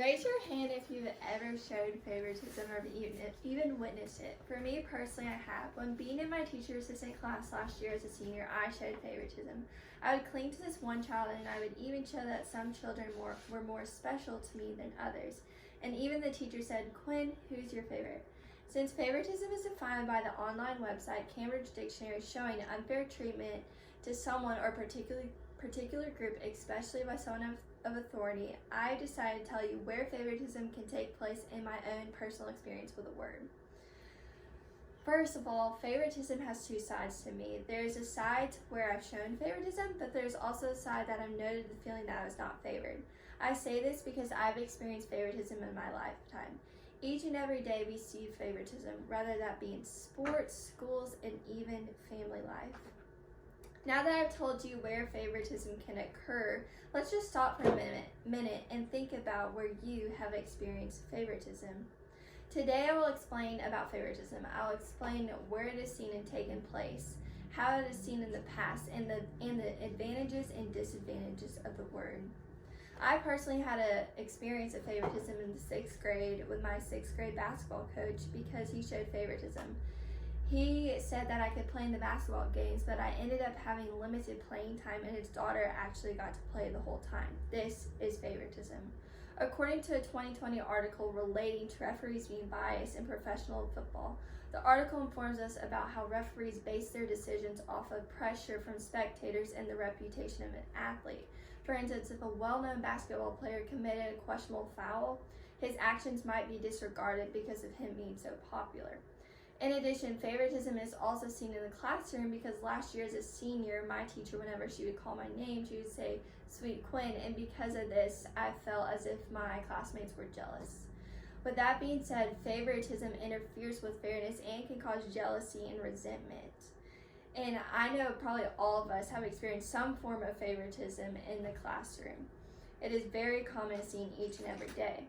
Raise your hand if you've ever showed favoritism or even witnessed it. For me personally, I have. When being in my teacher assistant class last year as a senior, I showed favoritism. I would cling to this one child, and I would even show that some children were more special to me than others. And even the teacher said, "Quinn, who's your favorite?" Since favoritism is defined by the online website Cambridge Dictionary showing unfair treatment to someone or particular group, especially by someone of authority, I decided to tell you where favoritism can take place in my own personal experience with the word. First of all, favoritism has two sides to me. There's a side where I've shown favoritism, but there's also a side that I've noted the feeling that I was not favored. I say this because I've experienced favoritism in my lifetime. Each and every day we see favoritism, whether that be in sports, schools, and even family life. Now that I've told you where favoritism can occur, let's just stop for a minute and think about where you have experienced favoritism. Today I will explain about favoritism. I'll explain where it is seen and taken place, how it is seen in the past, and the advantages and disadvantages of the word. I personally had an experience of favoritism in the 6th grade with my 6th grade basketball coach because he showed favoritism. He said that I could play in the basketball games, but I ended up having limited playing time, and his daughter actually got to play the whole time. This is favoritism. According to a 2020 article relating to referees being biased in professional football, the article informs us about how referees base their decisions off of pressure from spectators and the reputation of an athlete. For instance, if a well-known basketball player committed a questionable foul, his actions might be disregarded because of him being so popular. In addition, favoritism is also seen in the classroom because last year as a senior, my teacher, whenever she would call my name, she would say, "Sweet Quinn," and because of this, I felt as if my classmates were jealous. With that being said, favoritism interferes with fairness and can cause jealousy and resentment. And I know probably all of us have experienced some form of favoritism in the classroom. It is very common seen each and every day.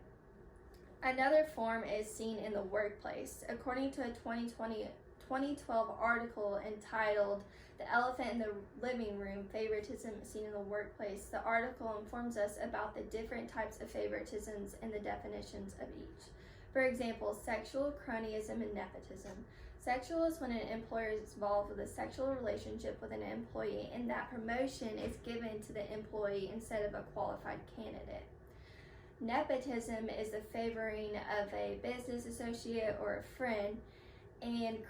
Another form is seen in the workplace. According to a 2012 article entitled "The Elephant in the Living Room, Favoritism Seen in the Workplace," the article informs us about the different types of favoritisms and the definitions of each. For example, sexual, cronyism, and nepotism. Sexual is when an employer is involved with a sexual relationship with an employee and that promotion is given to the employee instead of a qualified candidate. Nepotism is the favoring of a business associate or a friend, and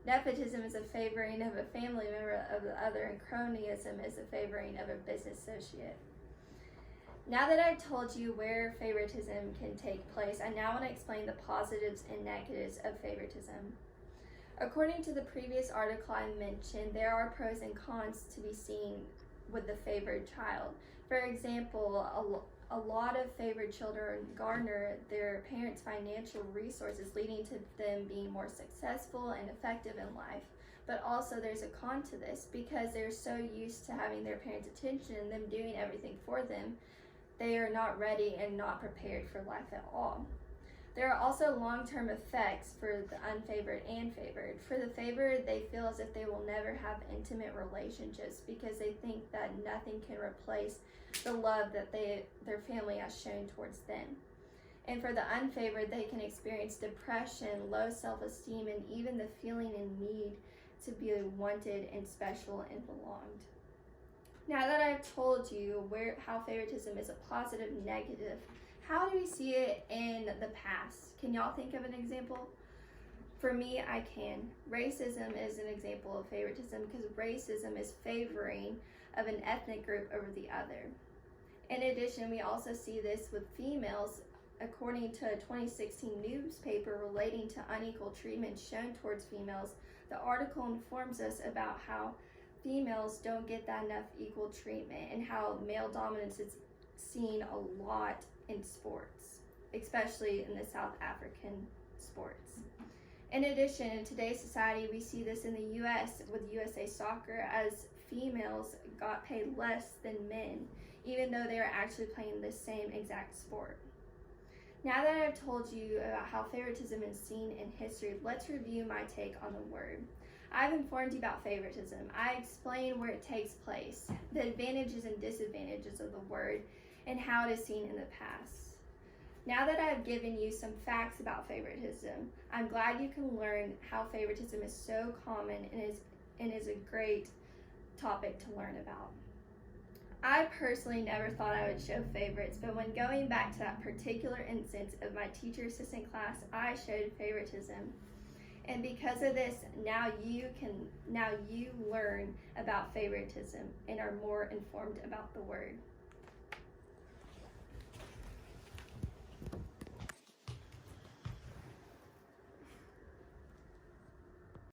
nepotism is a favoring of a family member of the other, and cronyism is a favoring of a business associate. Now that I've told you where favoritism can take place, I now want to explain the positives and negatives of favoritism. According to the previous article I mentioned, there are pros and cons to be seen with the favored child. For example, a lot of favored children garner their parents' financial resources, leading to them being more successful and effective in life. But also there's a con to this because they're so used to having their parents' attention and them doing everything for them, they are not ready and not prepared for life at all. There are also long-term effects for the unfavored and favored. For the favored, they feel as if they will never have intimate relationships because they think that nothing can replace the love that their family has shown towards them. And for the unfavored, they can experience depression, low self-esteem, and even the feeling and need to be wanted and special and belonged. Now that I've told you how favoritism is a positive and negative, how do we see it in the past? Can y'all think of an example? For me, I can. Racism is an example of favoritism because racism is favoring of an ethnic group over the other. In addition, we also see this with females. According to a 2016 newspaper relating to unequal treatment shown towards females, the article informs us about how females don't get that enough equal treatment and how male dominance is seen a lot in sports, especially in the South African sports. In addition, in today's society, we see this in the U.S. with USA Soccer as females got paid less than men, even though they are actually playing the same exact sport. Now that I've told you about how favoritism is seen in history, let's review my take on the word. I've informed you about favoritism. I explained where it takes place, the advantages and disadvantages of the word, and how it is seen in the past. Now that I have given you some facts about favoritism, I'm glad you can learn how favoritism is so common and is a great topic to learn about. I personally never thought I would show favorites, but when going back to that particular instance of my teacher assistant class, I showed favoritism. And because of this, now you learn about favoritism and are more informed about the word.